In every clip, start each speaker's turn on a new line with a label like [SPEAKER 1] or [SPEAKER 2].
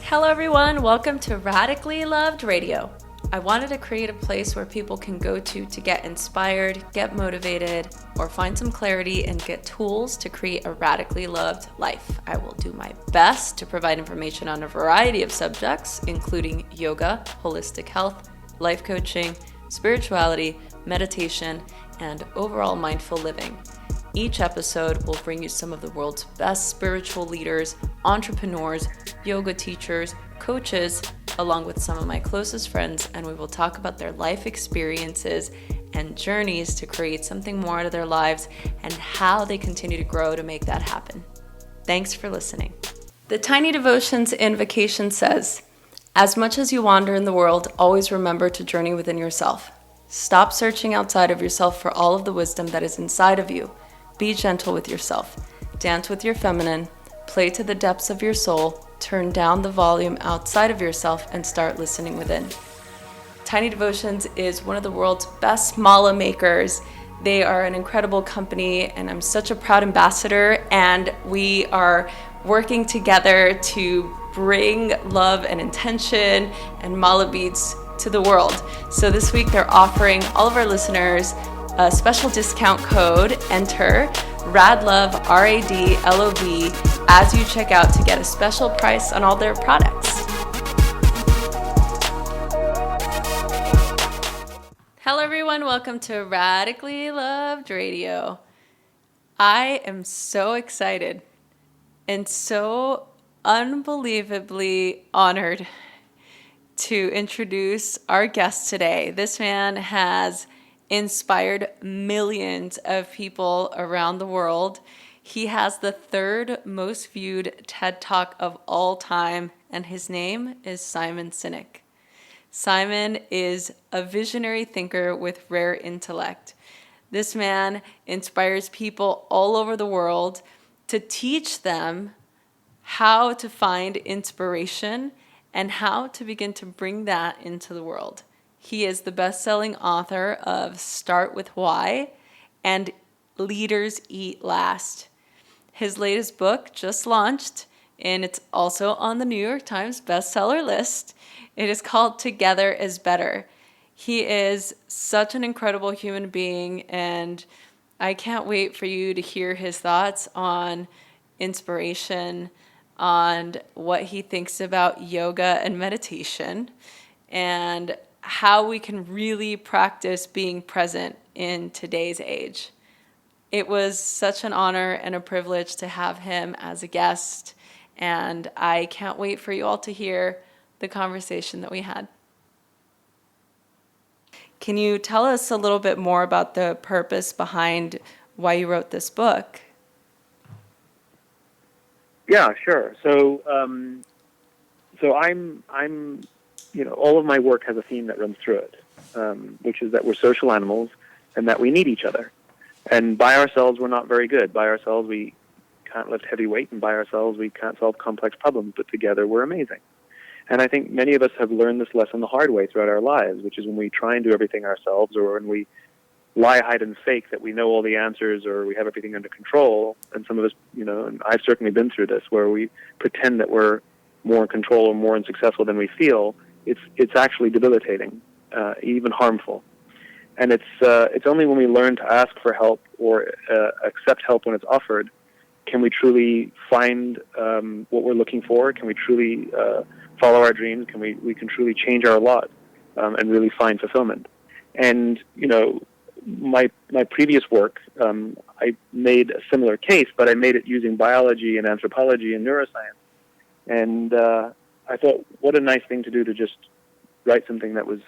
[SPEAKER 1] Hello everyone, welcome to Radically Loved Radio. I wanted to create a place where people can go to get inspired, get motivated, or find some clarity and get tools to create a radically loved life. I will do my best to provide information on a variety of subjects, including yoga, holistic health, life coaching, spirituality, meditation, and overall mindful living. Each episode will bring you some of the world's best spiritual leaders, entrepreneurs, yoga teachers, coaches, along with some of my closest friends, and we will talk about their life experiences and journeys to create something more out of their lives and how they continue to grow to make that happen. Thanks for listening. The Tiny Devotions Invocation says, as much as you wander in the world, always remember to journey within yourself. Stop searching outside of yourself for all of the wisdom that is inside of you. Be gentle with yourself. Dance with your feminine. Play to the depths of your soul. Turn down the volume outside of yourself and start listening within. Tiny Devotions is one of the world's best mala makers. They are an incredible company, and I'm such a proud ambassador, and we are working together to bring love and intention and mala beads to the world. So this week they're offering all of our listeners a special discount code. Enter RADLOVE, RADLOV, as you check out to get a special price on all their products. Hello everyone, welcome to Radically Loved Radio. I am so excited and so unbelievably honored to introduce our guest today. This man has inspired millions of people around the world. He has the third most viewed TED Talk of all time, and his name is Simon Sinek. Simon is a visionary thinker with rare intellect. This man inspires people all over the world to teach them how to find inspiration and how to begin to bring that into the world. He is the best-selling author of Start With Why and Leaders Eat Last. His latest book just launched, and it's also on the New York Times bestseller list. It is called Together is Better. He is such an incredible human being, and I can't wait for you to hear his thoughts on inspiration, on what he thinks about yoga and meditation, and how we can really practice being present in today's age. It was such an honor and a privilege to have him as a guest, and I can't wait for you all to hear the conversation that we had. Can you tell us a little bit more about the purpose behind why you wrote this book?
[SPEAKER 2] Yeah, sure. So I'm all of my work has a theme that runs through it, which is that we're social animals and that we need each other. And by ourselves, we're not very good. By ourselves, we can't lift heavy weight, and by ourselves, we can't solve complex problems, but together, we're amazing. And I think many of us have learned this lesson the hard way throughout our lives, which is when we try and do everything ourselves, or when we lie, hide, and fake that we know all the answers or we have everything under control. And some of us, and I've certainly been through this, where we pretend that we're more in control or more successful than we feel. It's actually debilitating, even harmful. And it's only when we learn to ask for help or accept help when it's offered can we truly find what we're looking for. Can we truly follow our dreams? We can truly change our lot and really find fulfillment. And my previous work, I made a similar case, but I made it using biology and anthropology and neuroscience. And I thought, what a nice thing to do to just write something that was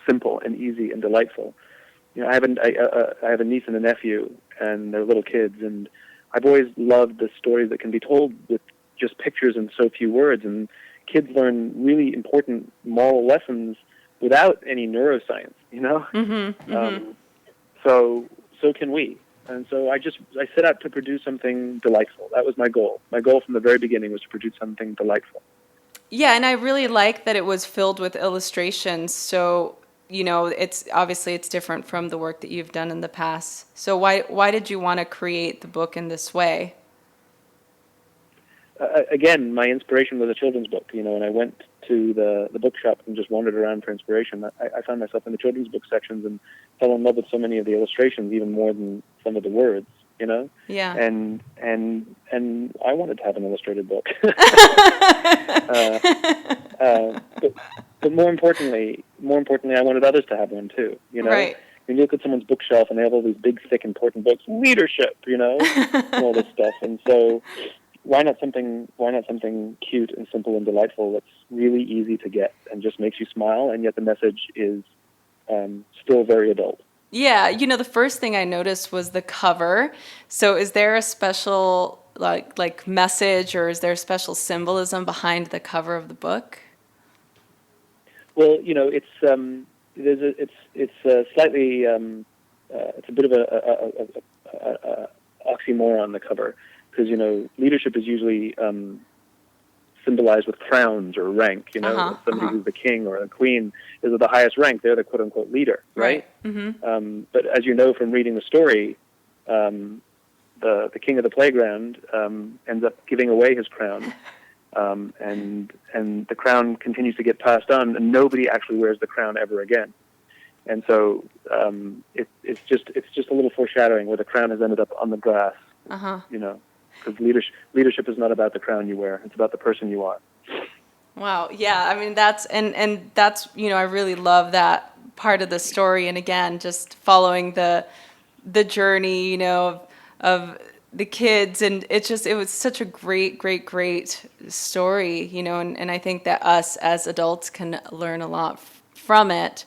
[SPEAKER 2] simple and easy and delightful. I have a niece and a nephew, and they're little kids, and I've always loved the stories that can be told with just pictures and so few words. And kids learn really important moral lessons without any neuroscience. So can we. And so I set out to produce something delightful. That was my goal. My goal from the very beginning was to produce something delightful.
[SPEAKER 1] Yeah, and I really like that it was filled with illustrations. So, it's different from the work that you've done in the past. So why did you want to create the book in this way?
[SPEAKER 2] again, my inspiration was a children's book, and I went to the bookshop and just wandered around for inspiration. I found myself in the children's book sections and fell in love with so many of the illustrations, even more than some of the words,
[SPEAKER 1] Yeah.
[SPEAKER 2] And I wanted to have an illustrated book. But more importantly, I wanted others to have one too,
[SPEAKER 1] Right.
[SPEAKER 2] You look at someone's bookshelf and they have all these big, thick, important books, leadership, and all this stuff. And so why not something cute and simple and delightful that's really easy to get and just makes you smile, and yet the message is still very adult.
[SPEAKER 1] Yeah, the first thing I noticed was the cover. So is there a special like message, or is there a special symbolism behind the cover of the book?
[SPEAKER 2] Well, it's slightly it's a bit of a oxymoron, the cover, because leadership is usually symbolized with crowns or rank. Somebody who's the king or the queen is of the highest rank. They're the quote unquote leader, right?
[SPEAKER 1] Mm-hmm.
[SPEAKER 2] But as you know from reading the story, the king of the playground ends up giving away his crown. And the crown continues to get passed on, and nobody actually wears the crown ever again. And so it's just a little foreshadowing where the crown has ended up on the grass. Because leadership is not about the crown you wear; it's about the person you are.
[SPEAKER 1] Wow. Yeah. I mean, that's and that's I really love that part of the story. And again, just following the journey, of the kids, and it was such a great story, and I think that us as adults can learn a lot from it.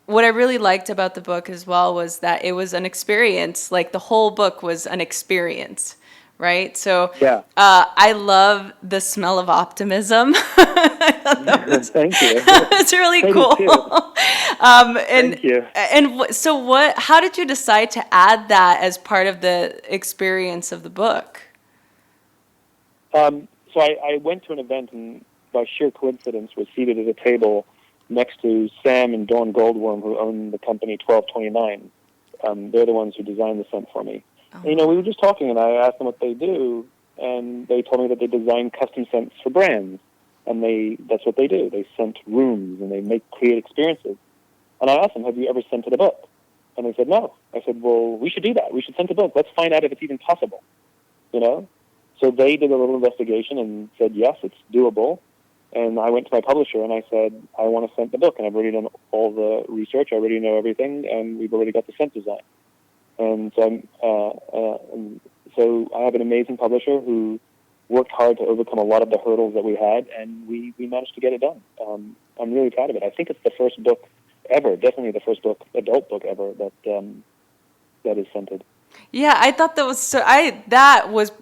[SPEAKER 1] What I really liked about the book as well was that it was an experience. Like, the whole book was an experience, right? So
[SPEAKER 2] yeah.
[SPEAKER 1] I love the smell of optimism.
[SPEAKER 2] Thank you.
[SPEAKER 1] It's really cool.
[SPEAKER 2] Thank you.
[SPEAKER 1] And so how did you decide to add that as part of the experience of the book?
[SPEAKER 2] So I went to an event and by sheer coincidence was seated at a table next to Sam and Dawn Goldworm, who own the company 1229. They're the ones who designed the scent for me.
[SPEAKER 1] Oh.
[SPEAKER 2] And, we were just talking, and I asked them what they do, and they told me that they design custom scents for brands. And that's what they do. They scent rooms, and they create experiences. And I asked them, have you ever scented a book? And they said, no. I said, well, we should do that. We should scent a book. Let's find out if it's even possible, So they did a little investigation and said, yes, it's doable. And I went to my publisher and I said, I want to scent the book. And I've already done all the research. I already know everything. And we've already got the scent design. And so I have an amazing publisher who worked hard to overcome a lot of the hurdles that we had, and we managed to get it done. I'm really proud of it. I think it's the first book ever, definitely the first adult book ever that is scented.
[SPEAKER 1] Yeah, I thought that was that was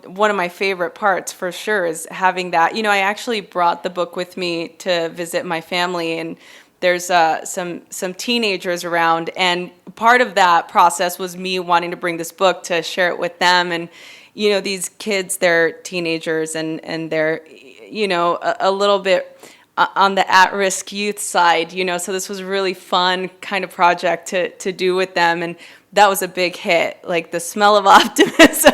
[SPEAKER 1] one of my favorite parts for sure, is having that. I actually brought the book with me to visit my family, and there's some teenagers around, and part of that process was me wanting to bring this book to share it with them. And these kids, they're teenagers, and they're a little bit on the at-risk youth side, so this was a really fun kind of project to do with them. And that was a big hit, like the smell of optimism.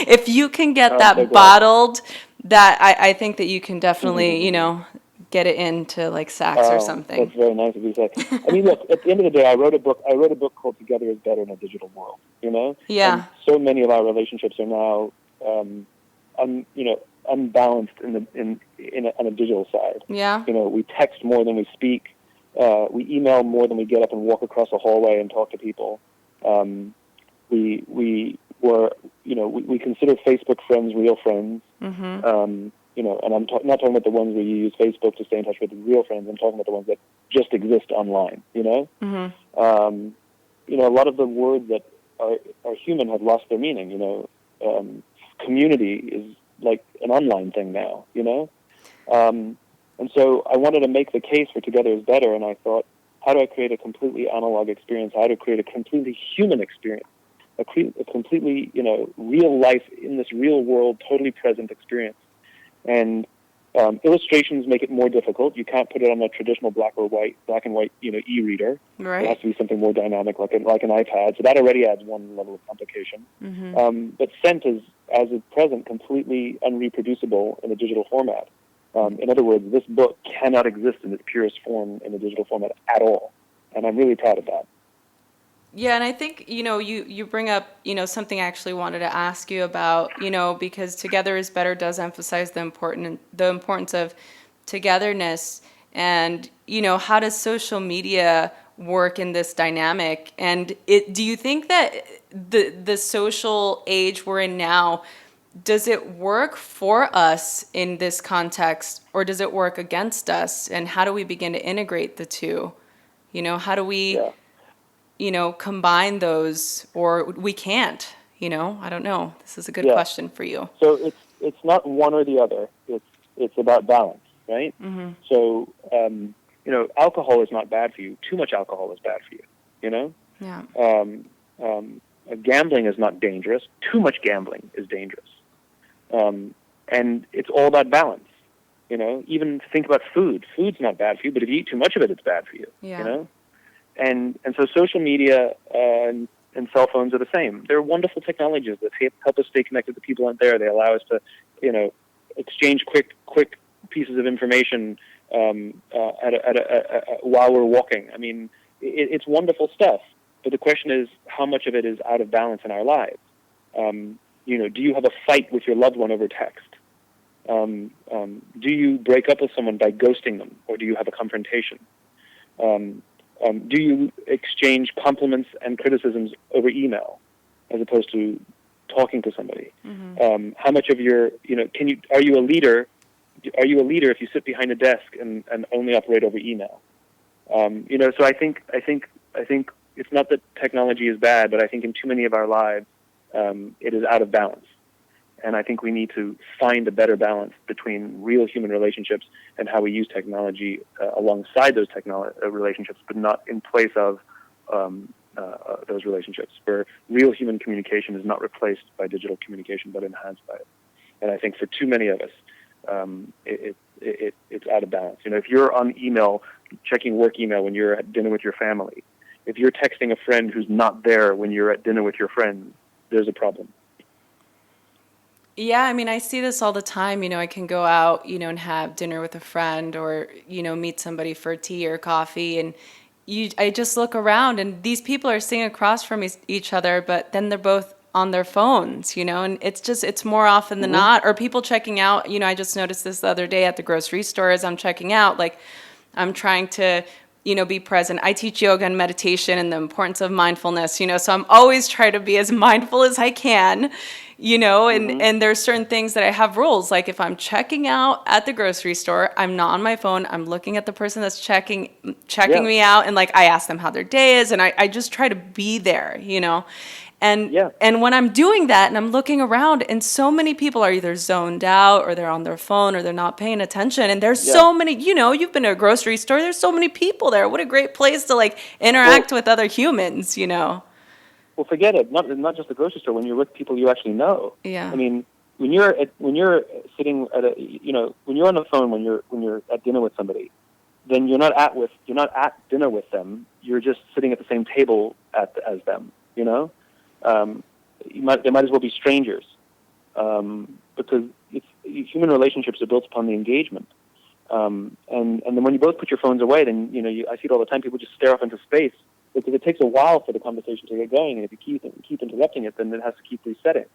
[SPEAKER 1] If you can get that bottled, that I think that you can definitely, get it into like Saks or something.
[SPEAKER 2] That's very nice of you to say. I mean, look, at the end of the day, I wrote a book called Together is Better in a Digital World,
[SPEAKER 1] Yeah.
[SPEAKER 2] And so many of our relationships are now, unbalanced on a digital side.
[SPEAKER 1] Yeah.
[SPEAKER 2] We text more than we speak. We email more than we get up and walk across a hallway and talk to people. We consider Facebook friends real friends.
[SPEAKER 1] Mm-hmm.
[SPEAKER 2] And I'm not talking about the ones where you use Facebook to stay in touch with real friends. I'm talking about the ones that just exist online.
[SPEAKER 1] Mm-hmm.
[SPEAKER 2] A lot of the words that are human have lost their meaning. Community is like an online thing now. And so I wanted to make the case for Together is Better, and I thought, how do I create a completely analog experience? How to create a completely human experience, a completely real life in this real world, totally present experience. And Illustrations make it more difficult. You can't put it on a traditional black and white, e-reader.
[SPEAKER 1] Right.
[SPEAKER 2] It has to be something more dynamic, like an iPad. So that already adds one level of complication. But scent is, as of present, completely unreproducible in a digital format. In other words, this book cannot exist in its purest form in a digital format at all, and I'm really proud of that.
[SPEAKER 1] Yeah, and I think, you bring up, something I actually wanted to ask you about, because Together is Better does emphasize the importance of togetherness, and, how does social media work in this dynamic? And do you think that the social age we're in now, does it work for us in this context, or does it work against us? And how do we begin to integrate the two? How do we...
[SPEAKER 2] Yeah.
[SPEAKER 1] Combine those, or we can't, I don't know. This is a good question for you.
[SPEAKER 2] So it's not one or the other. It's about balance, right? So, alcohol is not bad for you. Too much alcohol is bad for you,
[SPEAKER 1] Yeah.
[SPEAKER 2] Gambling is not dangerous. Too much gambling is dangerous. And it's all about balance, Even think about food. Food's not bad for you, but if you eat too much of it, it's bad for you,
[SPEAKER 1] Yeah.
[SPEAKER 2] And so social media and cell phones are the same. They're wonderful technologies that help us stay connected to people out there. They allow us to, exchange quick pieces of information while we're walking. I mean, it's wonderful stuff. But the question is, how much of it is out of balance in our lives? Do you have a fight with your loved one over text? Do you break up with someone by ghosting them, or do you have a confrontation? Do you exchange compliments and criticisms over email as opposed to talking to somebody? How much of your, are you a leader? Are you a leader if you sit behind a desk and only operate over email? So I think it's not that technology is bad, but I think in too many of our lives, it is out of balance. And I think we need to find a better balance between real human relationships and how we use technology alongside those relationships, but not in place of those relationships, where real human communication is not replaced by digital communication, but enhanced by it. And I think for too many of us, it's out of balance. If you're on email, checking work email when you're at dinner with your family, if you're texting a friend who's not there when you're at dinner with your friends, there's a problem.
[SPEAKER 1] Yeah, I mean, I see this all the time. I can go out, and have dinner with a friend, or, meet somebody for tea or coffee. And I just look around, and these people are sitting across from each other, but then they're both on their phones, and it's more often than not. Or people checking out, I just noticed this the other day at the grocery store as I'm checking out, like I'm trying to, be present. I teach yoga and meditation and the importance of mindfulness, so I'm always trying to be as mindful as I can, and there's certain things that I have rules. Like if I'm checking out at the grocery store, I'm not on my phone. I'm looking at the person that's checking me out. And like, I ask them how their day is. And I just try to be there, And when I'm doing that and I'm looking around, and so many people are either zoned out or they're on their phone or they're not paying attention. And there's so many, you've been to a grocery store, there's so many people there. What a great place to like interact with other humans,
[SPEAKER 2] Well, forget it. Not just the grocery store. When you're with people you actually know.
[SPEAKER 1] Yeah.
[SPEAKER 2] I mean, when you're sitting at when you're on the phone when you're at dinner with somebody, then you're not at dinner with them. You're just sitting at the same table as them. They might as well be strangers, because human relationships are built upon the engagement. And then when you both put your phones away, then I see it all the time. People just stare off into space because it takes a while for the conversation to get going, and if you keep interrupting it, then it has to keep resetting.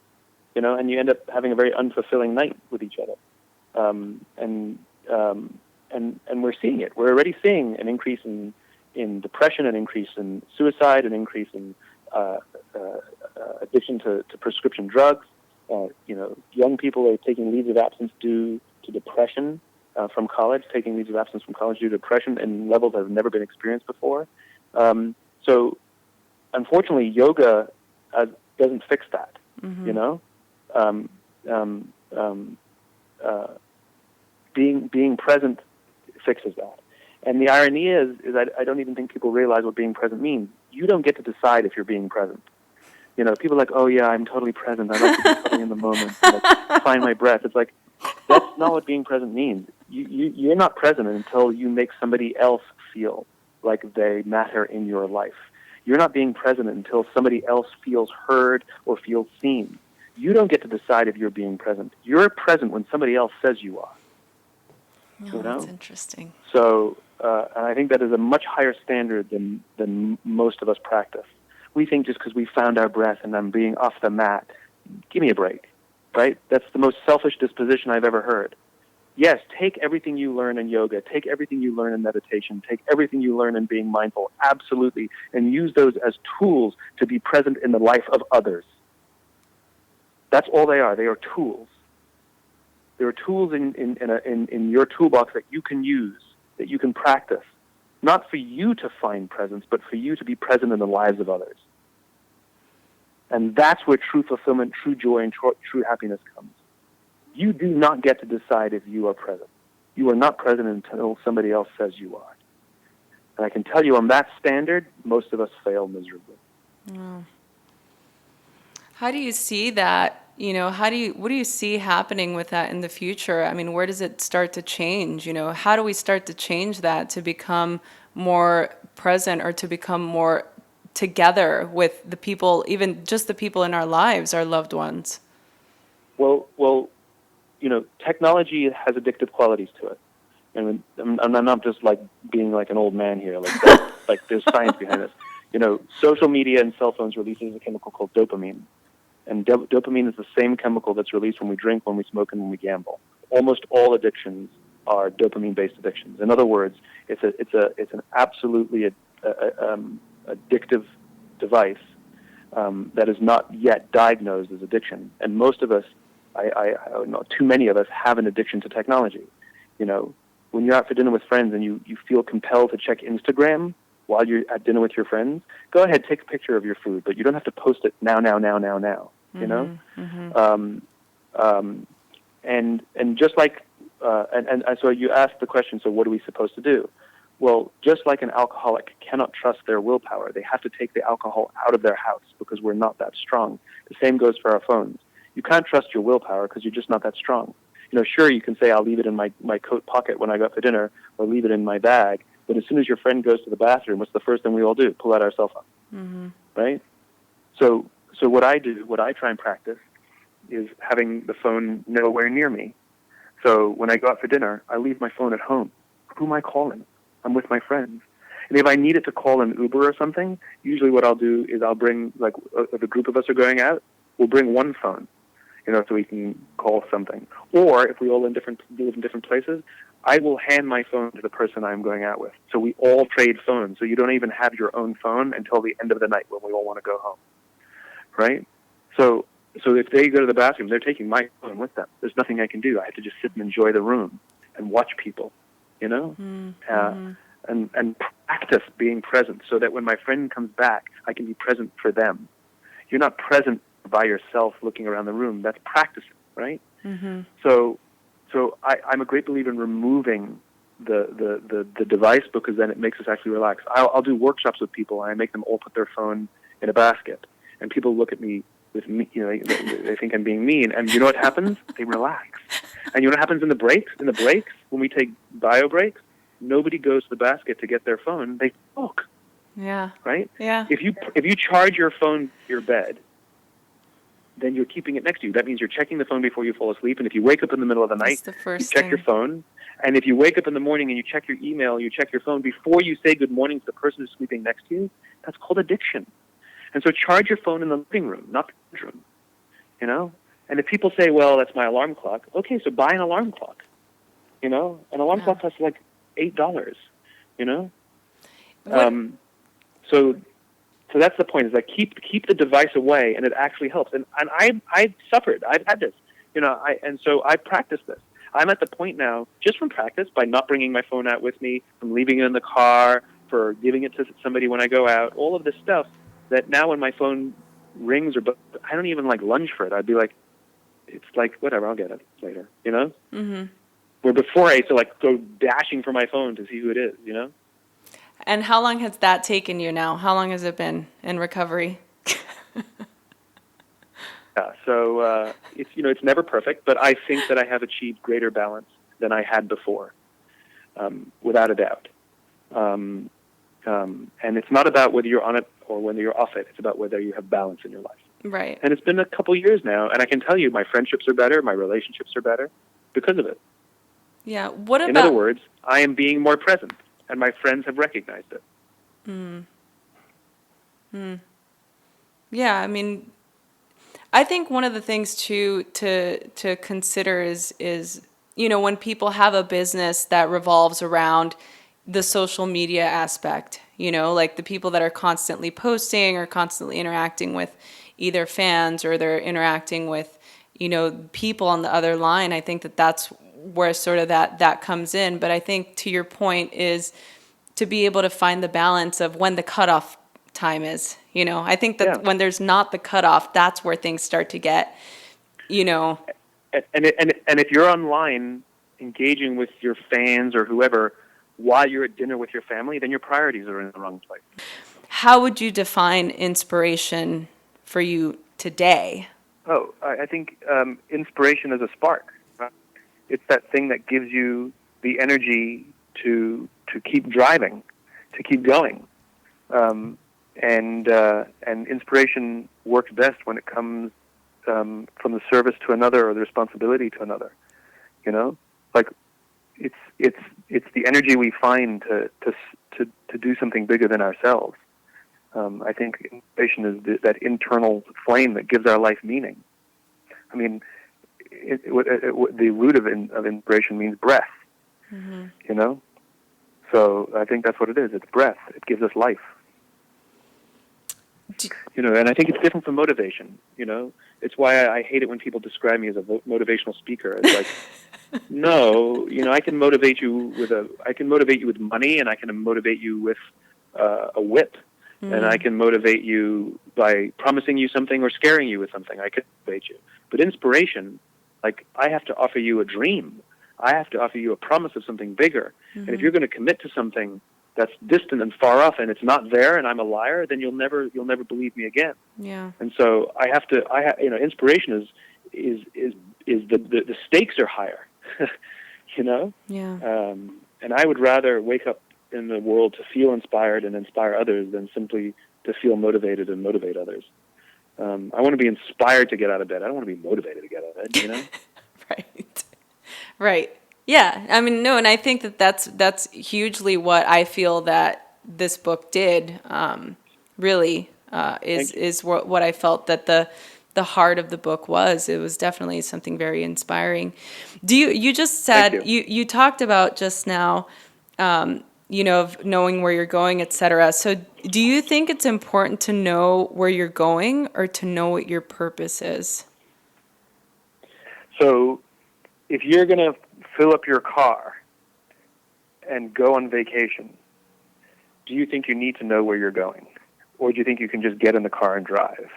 [SPEAKER 2] And you end up having a very unfulfilling night with each other. And we're seeing it. We're already seeing an increase in depression, an increase in suicide, an increase in addiction to prescription drugs. Young people are taking leaves of absence due to depression from college, taking leaves of absence from college due to depression in levels that have never been experienced before. So, unfortunately, yoga doesn't fix that. Being present fixes that. And the irony is I don't even think people realize what being present means. You don't get to decide if you're being present. People are like, oh yeah, I'm totally present. I like to be totally in the moment. Like, find my breath. It's like, That's not what being present means. You're not present until you make somebody else feel like they matter in your life. You're not being present until somebody else feels heard or feels seen. You don't get to decide if you're being present. You're present when somebody else says you are.
[SPEAKER 1] Oh, that's interesting.
[SPEAKER 2] So, and I think that is a much higher standard than most of us practice. We think just because we found our breath and I'm being off the mat, give me a break, right? That's the most selfish disposition I've ever heard. Yes, take everything you learn in yoga, take everything you learn in meditation, take everything you learn in being mindful, absolutely, and use those as tools to be present in the life of others. That's all they are. They are tools. There are tools in your toolbox that you can use, that you can practice, not for you to find presence, but for you to be present in the lives of others. And that's where true fulfillment, true joy, and true happiness comes. You do not get to decide if you are present. You are not present until somebody else says you are. And I can tell you on that standard, most of us fail miserably.
[SPEAKER 1] Oh. How do you see that? What do you see happening with that in the future? I mean, where does it start to change? How do we start to change that to become more present or to become more together with the people, even just the people in our lives, our loved ones?
[SPEAKER 2] Well, technology has addictive qualities to it. And I'm not just like being like an old man here. Like that, like there's science behind this. Social media and cell phones releases a chemical called dopamine. And dopamine is the same chemical that's released when we drink, when we smoke, and when we gamble. Almost all addictions are dopamine-based addictions. In other words, it's an absolutely addictive device that is not yet diagnosed as addiction. And most of us, I know too many of us, have an addiction to technology. When you're out for dinner with friends and you feel compelled to check Instagram while you're at dinner with your friends, go ahead, take a picture of your food, but you don't have to post it now.
[SPEAKER 1] Mm-hmm.
[SPEAKER 2] And just like, and so you asked the question, so what are we supposed to do? Well, just like an alcoholic cannot trust their willpower, they have to take the alcohol out of their house because we're not that strong. The same goes for our phones. You can't trust your willpower because you're just not that strong. Sure, you can say, I'll leave it in my coat pocket when I go out for dinner, or leave it in my bag, but as soon as your friend goes to the bathroom, what's the first thing we all do? Pull out our cell phone,
[SPEAKER 1] Mm-hmm.
[SPEAKER 2] right? So what I do, what I try and practice, is having the phone nowhere near me. So when I go out for dinner, I leave my phone at home. Who am I calling? I'm with my friends. And if I needed to call an Uber or something, usually what I'll do is I'll bring, like, if a group of us are going out, we'll bring one phone, so we can call something. Or if we all live in different places, I will hand my phone to the person I'm going out with. So we all trade phones. So you don't even have your own phone until the end of the night when we all want to go home, right? So if they go to the bathroom, they're taking my phone with them. There's nothing I can do. I have to just sit and enjoy the room and watch people,
[SPEAKER 1] Mm-hmm.
[SPEAKER 2] and practice being present so that when my friend comes back, I can be present for them. You're not present by yourself looking around the room. That's practicing, right?
[SPEAKER 1] Mm-hmm.
[SPEAKER 2] So I'm a great believer in removing the device because then it makes us actually relax. I'll do workshops with people and I make them all put their phone in a basket, and people look at me with me. They think I'm being mean, and you know what happens? They relax. And you know what happens in the breaks? In the breaks, when we take bio breaks, nobody goes to the basket to get their phone. They talk.
[SPEAKER 1] Yeah.
[SPEAKER 2] Right?
[SPEAKER 1] Yeah.
[SPEAKER 2] If you charge your phone to your bed, then you're keeping it next to you. That means you're checking the phone before you fall asleep. And if you wake up in the middle of the night, you check your phone. And if you wake up in the morning and you check your email, you check your phone before you say good morning to the person who's sleeping next to you, that's called addiction. And so charge your phone in the living room, not the bedroom. And if people say, well, that's my alarm clock, okay, so buy an alarm clock. An alarm clock costs like $8, So that's the point, is that keep the device away, and it actually helps. And I've suffered. I've had this. And so I practice this. I'm at the point now, just from practice, by not bringing my phone out with me, from leaving it in the car, for giving it to somebody when I go out, all of this stuff, that now when my phone rings, I don't even lunge for it. I'd be like, it's like, whatever, I'll get it later,
[SPEAKER 1] Mm-hmm.
[SPEAKER 2] Where before I used to go dashing for my phone to see who it is,
[SPEAKER 1] And how long has that taken you now? How long has it been in recovery?
[SPEAKER 2] So it's never perfect, but I think that I have achieved greater balance than I had before, without a doubt. And it's not about whether you're on it or whether you're off it. It's about whether you have balance in your life.
[SPEAKER 1] Right.
[SPEAKER 2] And it's been a couple years now, and I can tell you my friendships are better, my relationships are better because of it.
[SPEAKER 1] Yeah. What about...
[SPEAKER 2] In other words, I am being more present, and my friends have recognized it.
[SPEAKER 1] Yeah, I mean, I think one of the things to consider is when people have a business that revolves around the social media aspect, like the people that are constantly posting or constantly interacting with either fans or they're interacting with people on the other line. I think that's where sort of that comes in. But I think to your point is to be able to find the balance of when the cutoff time is. I think that when there's not the cutoff, that's where things start to get,
[SPEAKER 2] And if you're online engaging with your fans or whoever while you're at dinner with your family, then your priorities are in the wrong place.
[SPEAKER 1] How would you define inspiration for you today?
[SPEAKER 2] Oh, I think inspiration is a spark. Right? It's that thing that gives you the energy to keep driving, to keep going. And inspiration works best when it comes from the service to another or the responsibility to another. Like it's the energy we find to do something bigger than ourselves. I think inspiration is that internal flame that gives our life meaning. I mean, the root of inspiration means breath. Mm-hmm. So I think that's what it is. It's breath. It gives us life. And I think it's different from motivation. It's why I hate it when people describe me as a motivational speaker. It's like, no, I can motivate you with money, and I can motivate you with a whip, and I can motivate you by promising you something or scaring you with something. I can motivate you, but inspiration, like I have to offer you a dream. I have to offer you a promise of something bigger. Mm-hmm. And if you're going to commit to something that's distant and far off, and it's not there, and I'm a liar, then you'll never believe me again. Yeah. And so inspiration is the stakes are higher. Yeah. And I would rather wake up in the world to feel inspired and inspire others than simply to feel motivated and motivate others. I want to be inspired to get out of bed. I don't want to be motivated to get out of bed.
[SPEAKER 1] Right. Yeah. I mean, no, and I think that's hugely what I feel that this book did. Really, is what I felt that the heart of the book was. It was definitely something very inspiring. You just said you talked about just now, of knowing where you're going, etc. So, do you think it's important to know where you're going or to know what your purpose is?
[SPEAKER 2] So, if you're going to fill up your car and go on vacation, do you think you need to know where you're going? Or do you think you can just get in the car and drive?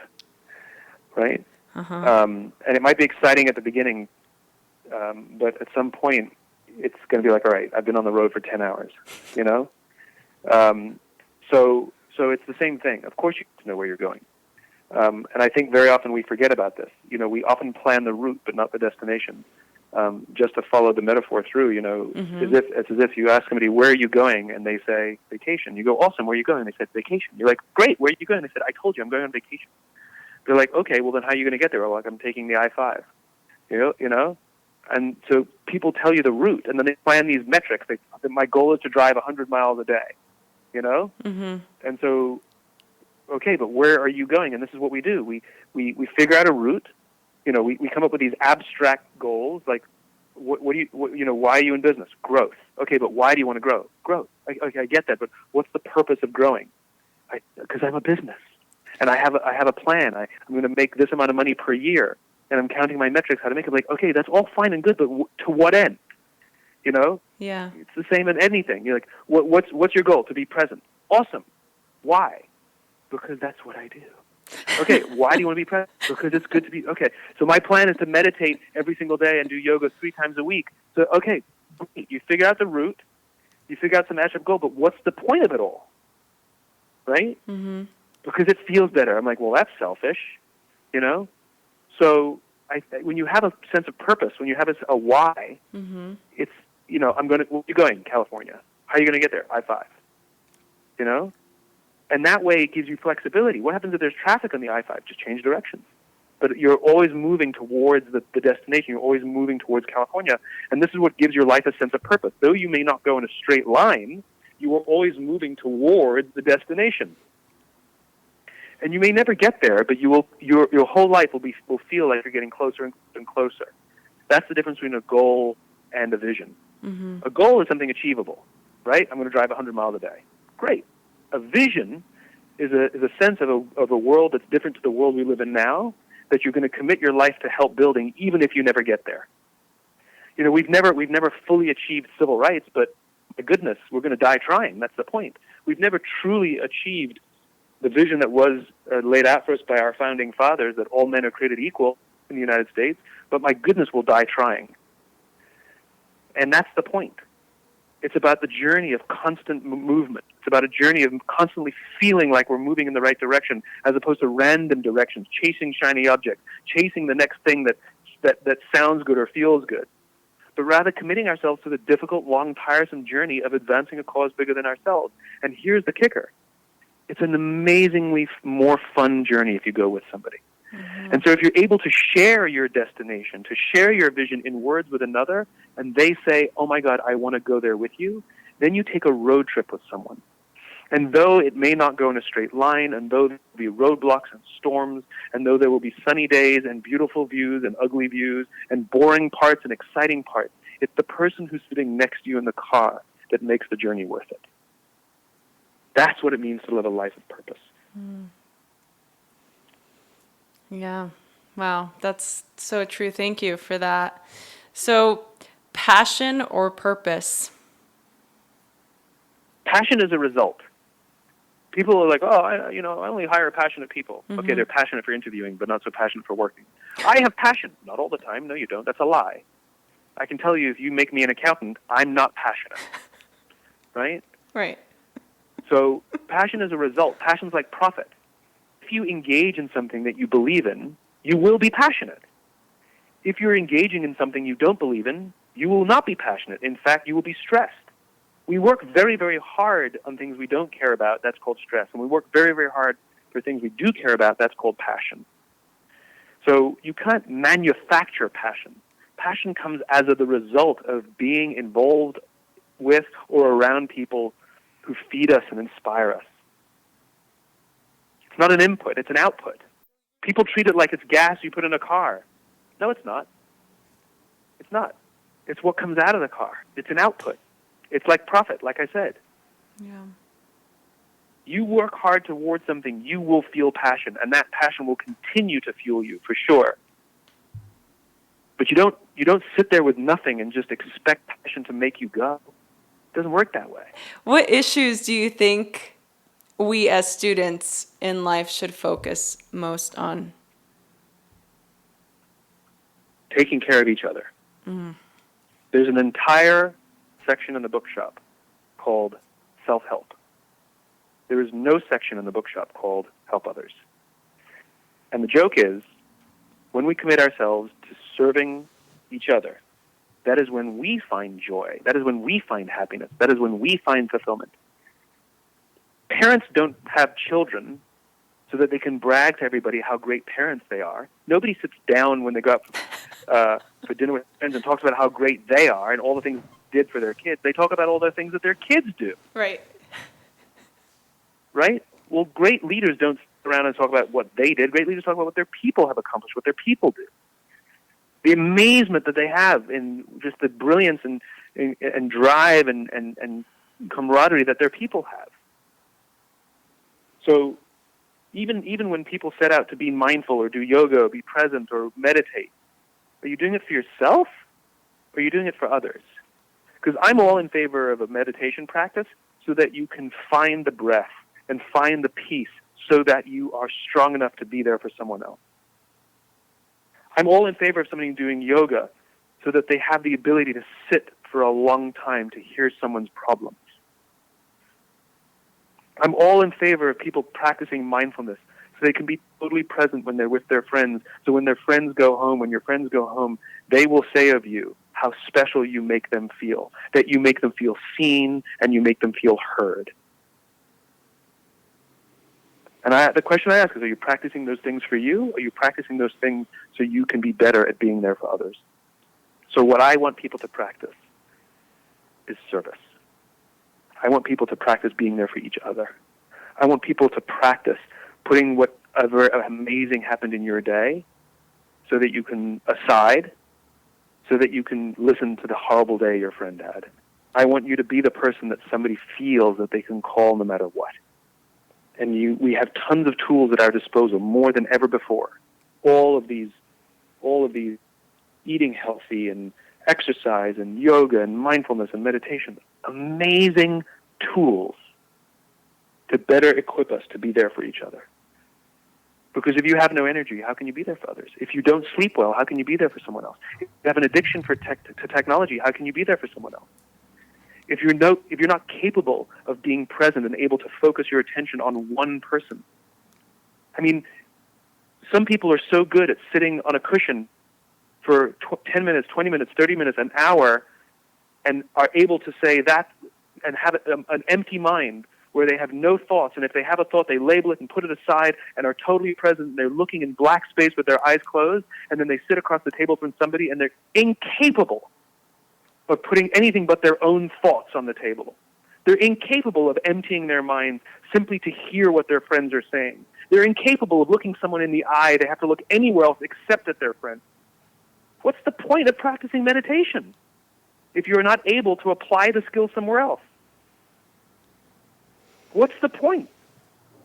[SPEAKER 2] Right? Uh-huh. And it might be exciting at the beginning, but at some point, it's going to be like, all right, I've been on the road for 10 hours, So it's the same thing. Of course you need to know where you're going. And I think very often we forget about this. We often plan the route, but not the destination. Just to follow the metaphor through, mm-hmm. It's as if you ask somebody, where are you going? And they say, vacation. You go, awesome, where are you going? They said, vacation. You're like, great, where are you going? They said, I told you, I'm going on vacation. They're like, okay, well then how are you going to get there? Well, like, I'm taking the I-5. And so people tell you the route, and then they plan these metrics. My goal is to drive 100 miles a day, Mm-hmm. And so, okay, but where are you going? And this is what we do. We figure out a route. We come up with these abstract goals, like, why are you in business? Growth. Okay, but why do you want to grow? Growth. Okay, I get that, but what's the purpose of growing? Because I'm a business, and I have a plan. I'm going to make this amount of money per year, and I'm counting my metrics, how to make it. Like, okay, that's all fine and good, but to what end? Yeah. It's the same in anything. You're like, what's your goal? To be present. Awesome. Why? Because that's what I do. Okay, why do you want to be present? Because it's good to be... Okay, so my plan is to meditate every single day and do yoga 3 times a week. So, okay, you figure out the route, you figure out some abstract goal, but what's the point of it all? Right? Mm-hmm. Because it feels better. I'm like, well, that's selfish, So when you have a sense of purpose, when you have a why, it's, where are you going? California. How are you going to get there? I-5. And that way it gives you flexibility. What happens if there's traffic on the I-5? Just change directions. But you're always moving towards the destination. You're always moving towards California. And this is what gives your life a sense of purpose. Though you may not go in a straight line, you are always moving towards the destination. And you may never get there, but your whole life will feel like you're getting closer and closer. That's the difference between a goal and a vision. Mm-hmm. A goal is something achievable, right? I'm going to drive 100 miles a day. Great. A vision is a sense of a world that's different to the world we live in now, that you're going to commit your life to help building, even if you never get there. We've never fully achieved civil rights, but my goodness, we're going to die trying. That's the point. We've never truly achieved the vision that was laid out for us by our founding fathers, that all men are created equal in the United States, but my goodness, we'll die trying. And that's the point. It's about the journey of constant movement. It's about a journey of constantly feeling like we're moving in the right direction, as opposed to random directions, chasing shiny objects, chasing the next thing that sounds good or feels good, but rather committing ourselves to the difficult, long, tiresome journey of advancing a cause bigger than ourselves. And here's the kicker. It's an amazingly more fun journey if you go with somebody. Mm-hmm. And so if you're able to share your destination, to share your vision in words with another, and they say, oh my God, I want to go there with you, then you take a road trip with someone. And though it may not go in a straight line, and though there will be roadblocks and storms, and though there will be sunny days and beautiful views and ugly views and boring parts and exciting parts, it's the person who's sitting next to you in the car that makes the journey worth it. That's what it means to live a life of purpose.
[SPEAKER 1] Mm. Yeah. Wow. That's so true. Thank you for that. So, passion or purpose?
[SPEAKER 2] Passion is a result. People are like, oh, I only hire passionate people. Mm-hmm. Okay, they're passionate for interviewing, but not so passionate for working. I have passion. Not all the time. No, you don't. That's a lie. I can tell you, if you make me an accountant, I'm not passionate. Right?
[SPEAKER 1] Right.
[SPEAKER 2] So passion is a result. Passion's like profit. If you engage in something that you believe in, you will be passionate. If you're engaging in something you don't believe in, you will not be passionate. In fact, you will be stressed. We work very, very hard on things we don't care about. That's called stress. And we work very, very hard for things we do care about. That's called passion. So you can't manufacture passion. Passion comes as the result of being involved with or around people who feed us and inspire us. It's not an input, it's an output. People treat it like it's gas you put in a car. No, it's not. It's not. It's what comes out of the car. It's an output. It's like profit, like I said.
[SPEAKER 1] Yeah.
[SPEAKER 2] You work hard towards something, you will feel passion, and that passion will continue to fuel you, for sure. But you don't sit there with nothing and just expect passion to make you go. It doesn't work that way.
[SPEAKER 1] What issues do you think we as students in life should focus most on?
[SPEAKER 2] Taking care of each other. Mm. There's an entire section in the bookshop called self-help. There is no section in the bookshop called help others. And the joke is, when we commit ourselves to serving each other, that is when we find joy. That is when we find happiness. That is when we find fulfillment. Parents don't have children so that they can brag to everybody how great parents they are. Nobody sits down when they go out for dinner with friends and talks about how great they are and all the things they did for their kids. They talk about all the things that their kids do.
[SPEAKER 1] Right.
[SPEAKER 2] Right? Well, great leaders don't sit around and talk about what they did. Great leaders talk about what their people have accomplished, what their people do. The amazement that they have in just the brilliance and drive and camaraderie that their people have. So even when people set out to be mindful or do yoga or be present or meditate, are you doing it for yourself or are you doing it for others? Because I'm all in favor of a meditation practice so that you can find the breath and find the peace so that you are strong enough to be there for someone else. I'm all in favor of somebody doing yoga so that they have the ability to sit for a long time to hear someone's problems. I'm all in favor of people practicing mindfulness so they can be totally present when they're with their friends. So when their friends go home, when your friends go home, they will say of you how special you make them feel, that you make them feel seen and you make them feel heard. And the question I ask is, are you practicing those things for you? Or are you practicing those things so you can be better at being there for others? So what I want people to practice is service. I want people to practice being there for each other. I want people to practice putting whatever amazing happened in your day so that you can aside, so that you can listen to the horrible day your friend had. I want you to be the person that somebody feels that they can call no matter what. And we have tons of tools at our disposal, more than ever before. All of these eating healthy and exercise and yoga and mindfulness and meditation, amazing tools to better equip us to be there for each other. Because if you have no energy, how can you be there for others? If you don't sleep well, how can you be there for someone else? If you have an addiction to technology, how can you be there for someone else? If you're not capable of being present and able to focus your attention on one person. I mean, some people are so good at sitting on a cushion for 10 minutes, 20 minutes, 30 minutes, an hour, and are able to say that and have an empty mind where they have no thoughts, and if they have a thought, they label it and put it aside and are totally present, and they're looking in black space with their eyes closed, and then they sit across the table from somebody, and they're incapable of putting anything but their own thoughts on the table. They're incapable of emptying their minds simply to hear what their friends are saying. They're incapable of looking someone in the eye. They have to look anywhere else except at their friends. What's the point of practicing meditation if you're not able to apply the skill somewhere else? What's the point?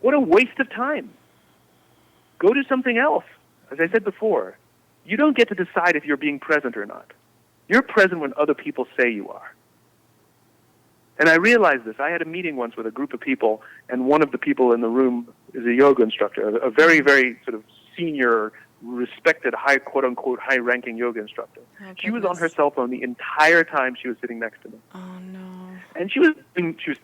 [SPEAKER 2] What a waste of time. Go do something else. As I said before, you don't get to decide if you're being present or not. You're present when other people say you are. And I realized this. I had a meeting once with a group of people, and one of the people in the room is a yoga instructor, a very, very sort of senior, respected, quote-unquote, high-ranking yoga instructor.
[SPEAKER 1] Oh,
[SPEAKER 2] she was on her cell phone the entire time she was sitting next to me.
[SPEAKER 1] Oh, no.
[SPEAKER 2] And she was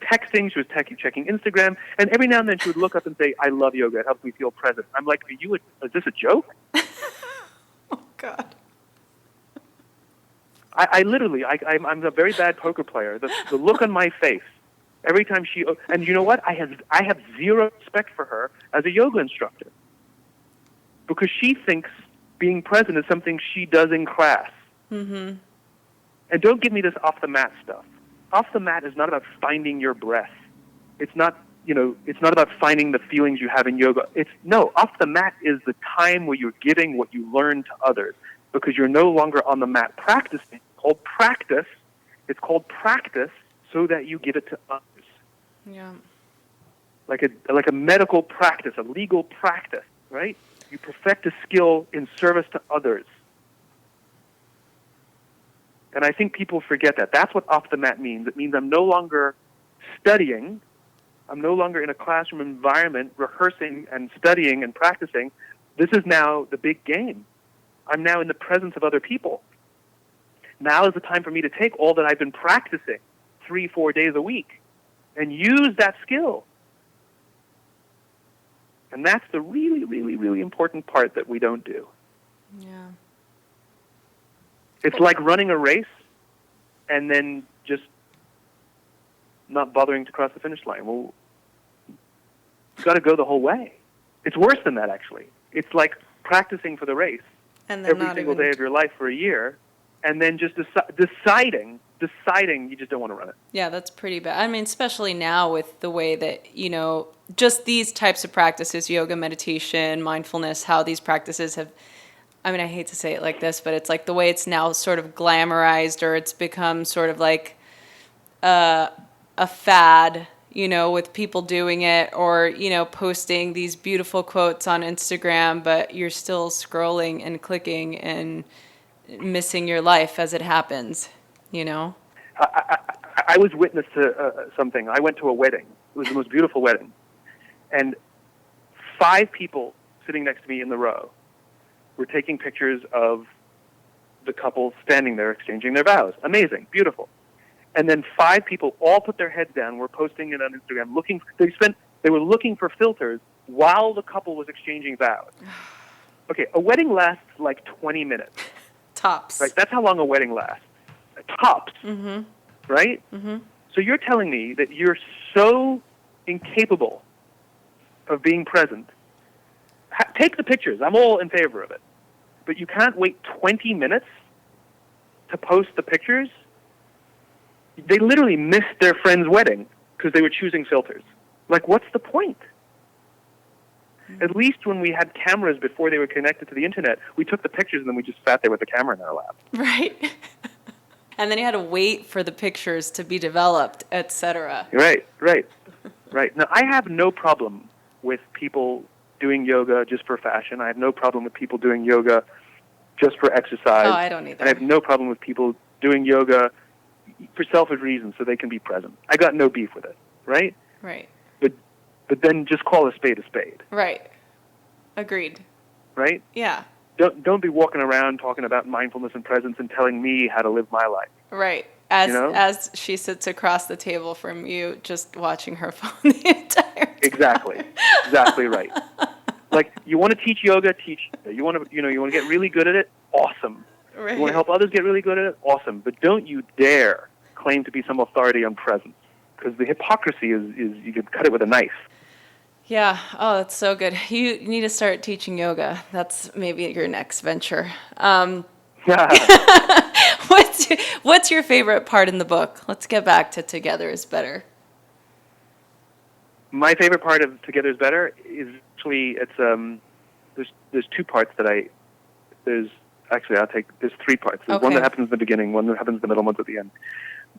[SPEAKER 2] texting, she was checking Instagram, and every now and then she would look up and say, "I love yoga. It helps me feel present." I'm like, is this a joke?
[SPEAKER 1] Oh, God.
[SPEAKER 2] I literally, I'm a very bad poker player. The look on my face every time and you know what? I have zero respect for her as a yoga instructor because she thinks being present is something she does in class. Mm-hmm. And don't give me this off the mat stuff. Off the mat is not about finding your breath. It's not about finding the feelings you have in yoga. Off the mat is the time where you're giving what you learn to others because you're no longer on the mat practicing. It's called practice so that you give it to others.
[SPEAKER 1] Yeah.
[SPEAKER 2] Like a medical practice, a legal practice, right? You perfect a skill in service to others. And I think people forget that. That's what off the mat means. It means I'm no longer studying. I'm no longer in a classroom environment rehearsing and studying and practicing. This is now the big game. I'm now in the presence of other people. Now is the time for me to take all that I've been practicing 3-4 days a week and use that skill. And that's the really, really, really important part that we don't do.
[SPEAKER 1] Yeah.
[SPEAKER 2] It's like running a race and then just not bothering to cross the finish line. Well, you've got to go the whole way. It's worse than that, actually. It's like practicing for the race
[SPEAKER 1] and then
[SPEAKER 2] every single day of your life for a year, and then just deciding you just don't want to run it.
[SPEAKER 1] Yeah, that's pretty bad. I mean, especially now with the way that, just these types of practices, yoga, meditation, mindfulness, how these practices have, I mean, I hate to say it like this, but it's like the way it's now sort of glamorized, or it's become sort of like a fad, with people doing it, or, posting these beautiful quotes on Instagram, but you're still scrolling and clicking and missing your life as it happens,
[SPEAKER 2] I was witness to something. I went to a wedding. It was the most beautiful wedding. And 5 people sitting next to me in the row were taking pictures of the couple standing there exchanging their vows. Amazing, beautiful. And then 5 people all put their heads down, were posting it on Instagram, they spent They were looking for filters while the couple was exchanging vows. Okay, a wedding lasts like 20 minutes.
[SPEAKER 1] Tops.
[SPEAKER 2] Right? That's how long a wedding lasts. Tops.
[SPEAKER 1] Mm-hmm.
[SPEAKER 2] Right?
[SPEAKER 1] Mm-hmm.
[SPEAKER 2] So you're telling me that you're so incapable of being present. Take the pictures. I'm all in favor of it. But you can't wait 20 minutes to post the pictures? They literally missed their friend's wedding because they were choosing filters. Like, what's the point? At least when we had cameras before they were connected to the internet, we took the pictures and then we just sat there with the camera in our lap.
[SPEAKER 1] Right. And then you had to wait for the pictures to be developed, etc.
[SPEAKER 2] Right. Now, I have no problem with people doing yoga just for fashion. I have no problem with people doing yoga just for exercise.
[SPEAKER 1] Oh, I don't either.
[SPEAKER 2] And I have no problem with people doing yoga for selfish reasons so they can be present. I got no beef with it, right?
[SPEAKER 1] Right.
[SPEAKER 2] But then just call a spade a spade.
[SPEAKER 1] Right. Agreed.
[SPEAKER 2] Right?
[SPEAKER 1] Yeah.
[SPEAKER 2] Don't be walking around talking about mindfulness and presence and telling me how to live my life.
[SPEAKER 1] Right. As she sits across the table from you, just watching her phone the entire time.
[SPEAKER 2] Exactly right. Like, you want to teach yoga, teach yoga. You want to get really good at it, awesome.
[SPEAKER 1] Right.
[SPEAKER 2] You want to help others get really good at it, awesome. But don't you dare claim to be some authority on presence, because the hypocrisy is you can cut it with a knife.
[SPEAKER 1] Yeah. Oh, that's so good. You need to start teaching yoga. That's maybe your next venture. What's your favorite part in the book? Let's get back to Together is Better.
[SPEAKER 2] My favorite part of Together is Better is actually there's two parts that there's 3 parts. There's one that happens in the beginning, one that happens in the middle, one at the end.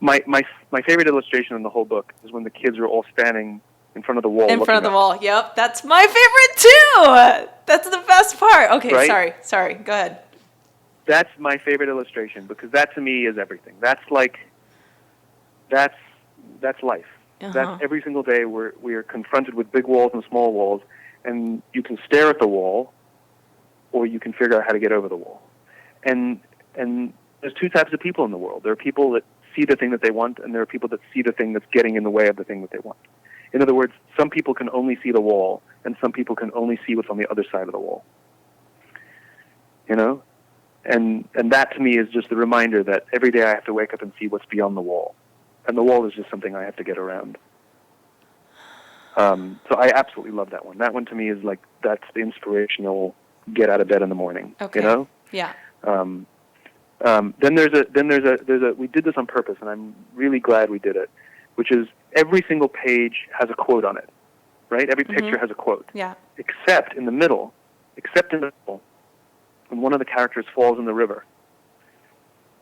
[SPEAKER 2] My favorite illustration in the whole book is when the kids are all standing in front of the wall.
[SPEAKER 1] In front of the wall. Yep, that's my favorite too. That's the best part. Okay,
[SPEAKER 2] right?
[SPEAKER 1] Sorry. Go ahead.
[SPEAKER 2] That's my favorite illustration, because that to me is everything. That's life.
[SPEAKER 1] Uh-huh.
[SPEAKER 2] That's every single day we are confronted with big walls and small walls, and you can stare at the wall, or you can figure out how to get over the wall. And there's 2 types of people in the world. There are people that see the thing that they want, and there are people that see the thing that's getting in the way of the thing that they want. In other words, some people can only see the wall, and some people can only see what's on the other side of the wall. You know? And that to me is just the reminder that every day I have to wake up and see what's beyond the wall. And the wall is just something I have to get around. So I absolutely love that one. That one to me is like, that's the inspirational get out of bed in the morning.
[SPEAKER 1] Okay.
[SPEAKER 2] You know?
[SPEAKER 1] Yeah.
[SPEAKER 2] Then there's a we did this on purpose, and I'm really glad we did it, which is every single page has a quote on it, right? Every picture has a quote.
[SPEAKER 1] Yeah.
[SPEAKER 2] Except in the middle, when one of the characters falls in the river,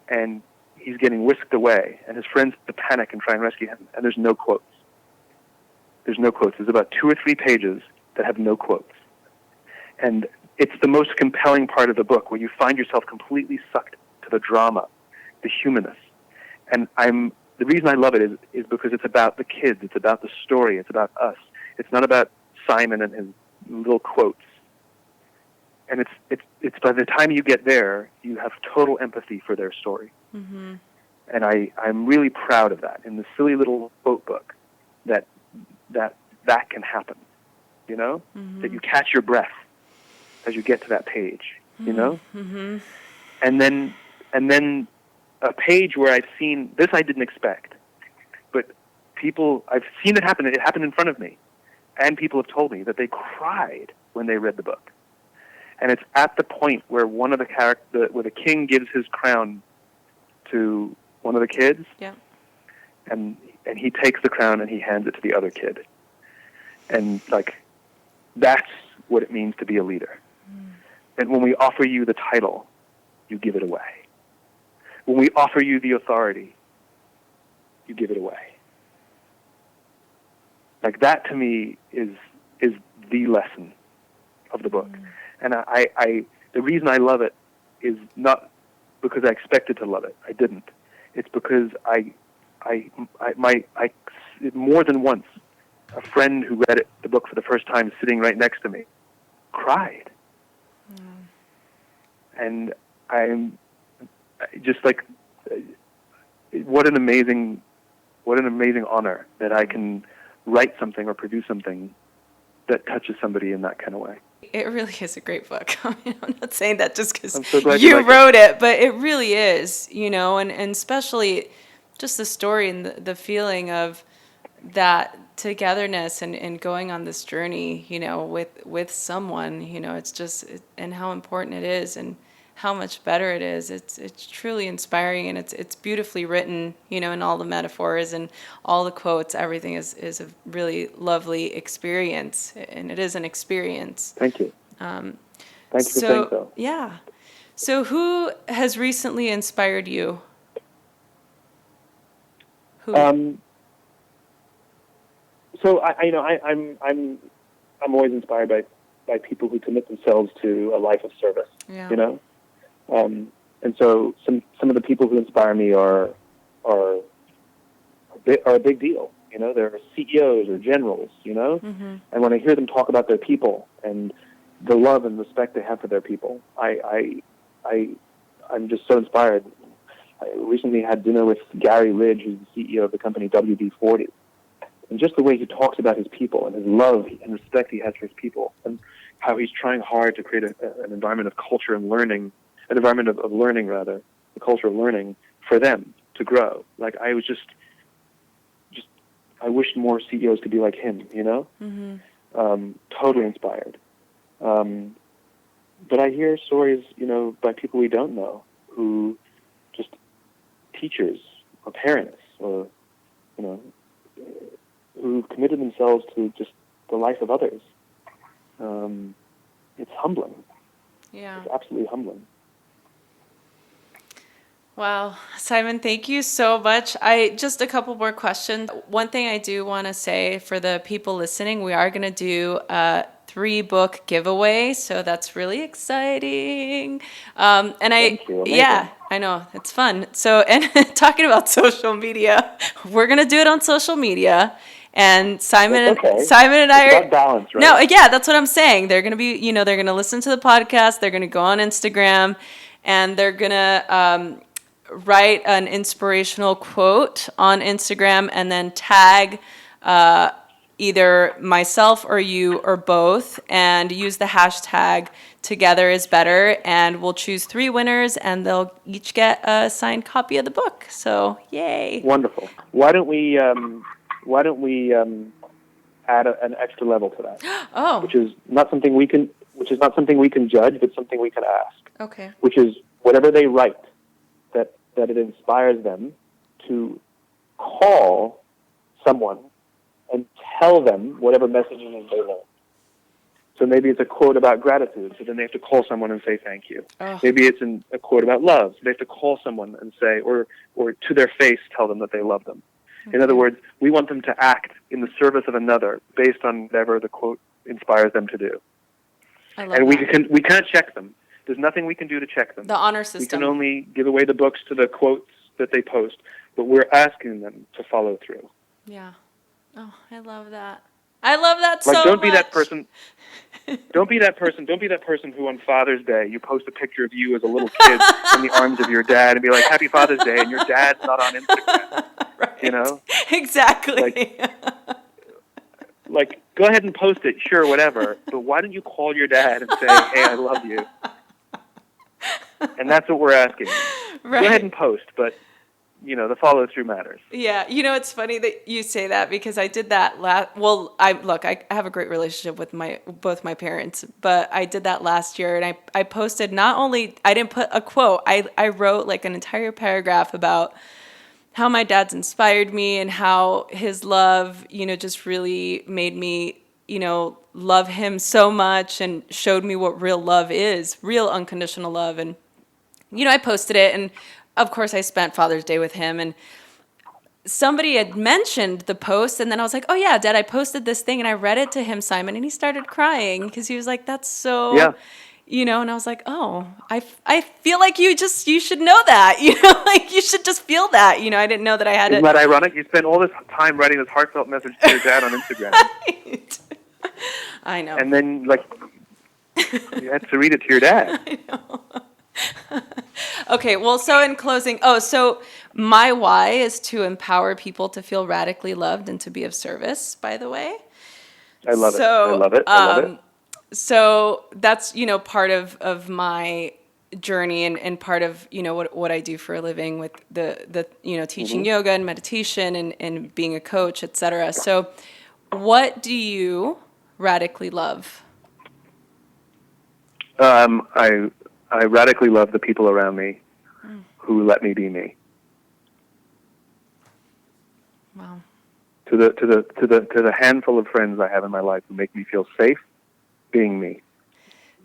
[SPEAKER 2] and he's getting whisked away, and his friends have to panic and try and rescue him, and there's no quotes. There's no quotes. There's about 2 or 3 pages that have no quotes. And it's the most compelling part of the book, where you find yourself completely sucked to the drama, the humanness. And the reason I love it is because it's about the kids, it's about the story, it's about us. It's not about Simon and his little quotes. And it's by the time you get there, you have total empathy for their story. Mm-hmm. And I'm really proud of that in the silly little quote book, that can happen, you know? Mm-hmm. That you catch your breath as you get to that page, you know? Mm-hmm. And then a page where I've seen, this I didn't expect, but I've seen it happen. It happened in front of me. And people have told me that they cried when they read the book. And it's at the point where where the king gives his crown to one of the kids.
[SPEAKER 1] Yeah.
[SPEAKER 2] And he takes the crown and he hands it to the other kid. And like, that's what it means to be a leader. Mm. And when we offer you the title, you give it away. When we offer you the authority, you give it away. Like, that to me is the lesson of the book. Mm. And the reason I love it is not because I expected to love it. I didn't. It's because more than once, a friend who read the book for the first time, sitting right next to me, cried. Mm. And I'm just like, what an amazing honor that I can write something or produce something that touches somebody in that kind of way.
[SPEAKER 1] It really is a great book. I mean, I'm not saying that just because
[SPEAKER 2] I'm so glad
[SPEAKER 1] you
[SPEAKER 2] like
[SPEAKER 1] wrote it, but it really is, and especially just the story and the feeling of that togetherness and going on this journey, with someone, it's just, and how important it is and how much better it is. It's truly inspiring, and it's beautifully written, in all the metaphors and all the quotes. Everything is a really lovely experience, and it is an experience.
[SPEAKER 2] Thank you. Thank you for saying so.
[SPEAKER 1] Yeah. So who has recently inspired you? Who?
[SPEAKER 2] So I'm always inspired by people who commit themselves to a life of service.
[SPEAKER 1] Yeah.
[SPEAKER 2] And so some of the people who inspire me are a big deal. They're CEOs or generals.
[SPEAKER 1] Mm-hmm.
[SPEAKER 2] And when I hear them talk about their people and the love and respect they have for their people, I'm just so inspired. I recently had dinner with Gary Ridge, who's the CEO of the company WD-40. And just the way he talks about his people and his love and respect he has for his people, and how he's trying hard to create an environment of culture and learning, an environment of learning, rather, the culture of learning for them to grow. Like, I was just I wish more CEOs could be like him,
[SPEAKER 1] Mm-hmm.
[SPEAKER 2] Totally inspired. But I hear stories, by people we don't know, who just teachers or parents or, who committed themselves to just the life of others. It's humbling.
[SPEAKER 1] Yeah.
[SPEAKER 2] It's absolutely humbling.
[SPEAKER 1] Wow. Simon, thank you so much. Just a couple more questions. One thing I do want to say for the people listening, we are going to do a 3-book giveaway, so that's really exciting.
[SPEAKER 2] Thank you. Amazing.
[SPEAKER 1] Yeah, I know, it's fun. So, and talking about social media, we're going to do it on social media. And Simon and I
[SPEAKER 2] It's
[SPEAKER 1] are
[SPEAKER 2] about balance, right?
[SPEAKER 1] No, yeah, that's what I'm saying. They're going to be, they're going to listen to the podcast, they're going to go on Instagram, and they're going to write an inspirational quote on Instagram and then tag either myself or you or both, and use the hashtag Together is Better, and we'll choose 3 winners, and they'll each get a signed copy of the book. So, yay.
[SPEAKER 2] Wonderful. Why don't we add an extra level to that?
[SPEAKER 1] Oh.
[SPEAKER 2] Which is not something we can judge, but something we can ask.
[SPEAKER 1] Okay.
[SPEAKER 2] Which is whatever they write, that it inspires them to call someone and tell them whatever messages they learn. So maybe it's a quote about gratitude, so then they have to call someone and say thank you.
[SPEAKER 1] Oh.
[SPEAKER 2] Maybe it's a quote about love, so they have to call someone and say, or to their face tell them that they love them. Okay. In other words, we want them to act in the service of another based on whatever the quote inspires them to do.
[SPEAKER 1] I love
[SPEAKER 2] and
[SPEAKER 1] that.
[SPEAKER 2] we can't check them. There's nothing we can do to check them.
[SPEAKER 1] The honor system.
[SPEAKER 2] We can only give away the books to the quotes that they post, but we're asking them to follow through.
[SPEAKER 1] Yeah. Oh, I love that. I love that so much.
[SPEAKER 2] Don't be that person. Don't be that person. Don't be that person who on Father's Day you post a picture of you as a little kid in the arms of your dad and be like, "Happy Father's Day," and your dad's not on Instagram.
[SPEAKER 1] Right. Exactly.
[SPEAKER 2] Like, go ahead and post it, sure, whatever. But why don't you call your dad and say, "Hey, I love you"? And that's what we're asking.
[SPEAKER 1] Right.
[SPEAKER 2] Go ahead and post, but the follow-through matters.
[SPEAKER 1] Yeah, it's funny that you say that, because I did that I have a great relationship with both my parents, but I did that last year, and I posted, not only, I didn't put a quote, I wrote like an entire paragraph about how my dad's inspired me and how his love, just really made me, love him so much and showed me what real love is, real unconditional love. And, I posted it, and of course I spent Father's Day with him, and somebody had mentioned the post, and then I was like, "Oh yeah, Dad, I posted this thing," and I read it to him, Simon, and he started crying because he was like, "That's so," and I was like, "Oh, I feel like you should know that, like you should just feel that, I didn't know that I had
[SPEAKER 2] Isn't that ironic? You spent all this time writing this heartfelt message to your dad on Instagram.
[SPEAKER 1] Right. I know.
[SPEAKER 2] And then, you had to read it to your dad.
[SPEAKER 1] I know. Okay, well, so in closing, so my why is to empower people to feel radically loved and to be of service, by the way.
[SPEAKER 2] I love it. I
[SPEAKER 1] So,
[SPEAKER 2] love it. I love it.
[SPEAKER 1] so that's, part of my journey and part of, what I do for a living with the teaching yoga and meditation and being a coach, etc. So what do you radically love?
[SPEAKER 2] I radically love the people around me who let me be me.
[SPEAKER 1] Wow.
[SPEAKER 2] To the handful of friends I have in my life who make me feel safe being me.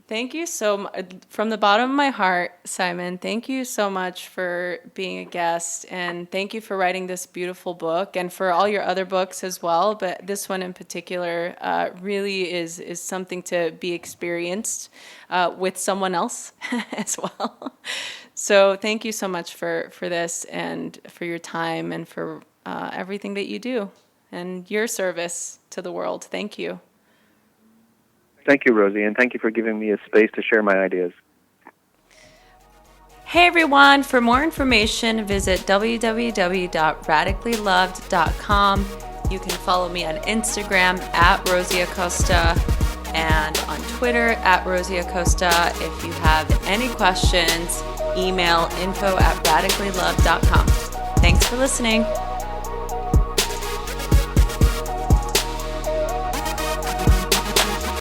[SPEAKER 1] Thank you so much. From the bottom of my heart, Simon, thank you so much for being a guest. And thank you for writing this beautiful book and for all your other books as well. But this one in particular really is something to be experienced with someone else as well. So thank you so much for this and for your time and for everything that you do and your service to the world. Thank you.
[SPEAKER 2] Thank you, Rosie, and thank you for giving me a space to share my ideas.
[SPEAKER 1] Hey everyone, for more information, visit www.radicallyloved.com. You can follow me on Instagram at Rosie Acosta and on Twitter at Rosie Acosta. If you have any questions, email info@radicallyloved.com. Thanks for listening.